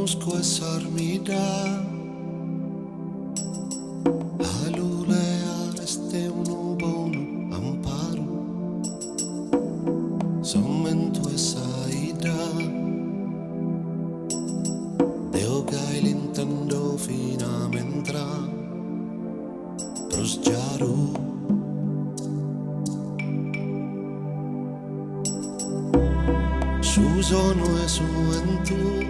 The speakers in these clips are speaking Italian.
nuscu e Armidda, alule areste un buono amparo, sommento e saida, deo gai l'intendo fina mentra, prosgiaru. Su sono e su entu,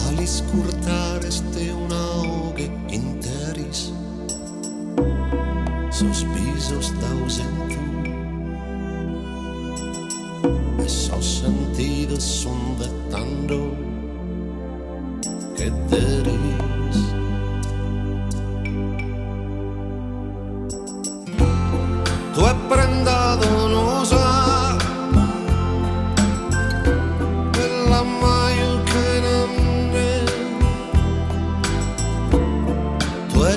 ali scurtare ste una oghe interis, sospiso stausentu, e so sentido son vettando che deris. Tu hai prendato non so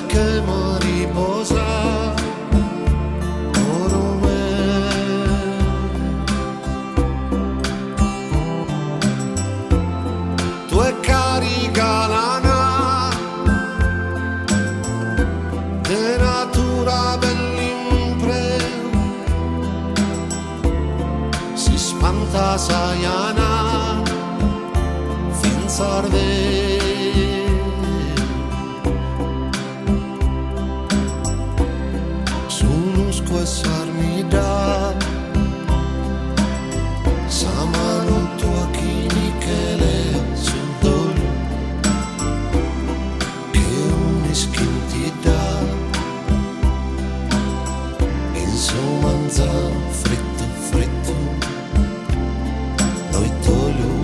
che mariposa orme tu è carica lana de natura bell'impre si spanta saiana fin sarde. Armidda, samano tua chini che le sul dolore che un'iskin dà, insomma fritto fritto, noi tolu.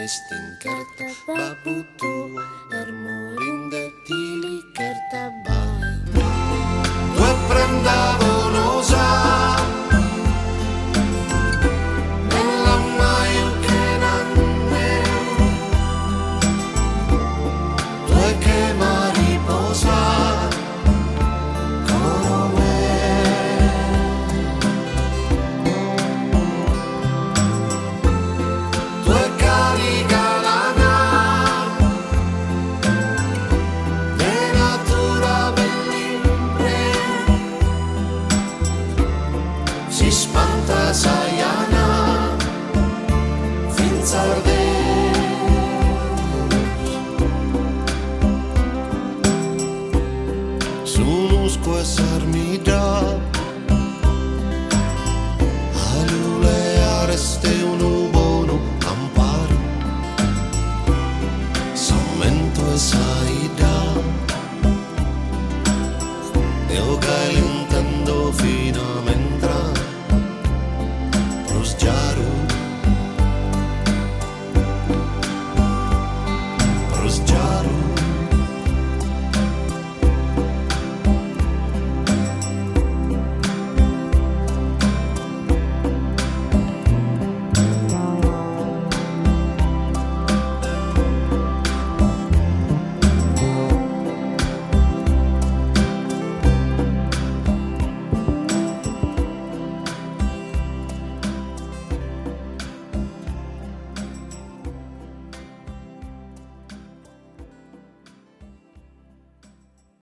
Stinkerta babutu ermorinde tilikerta bai. Due prendavano sa nella maio che nanne due che mariposa come due carica saiana fin sarde. Su nuscu e Armidda, alule areste un buono amparo, sommento e saida, deo gai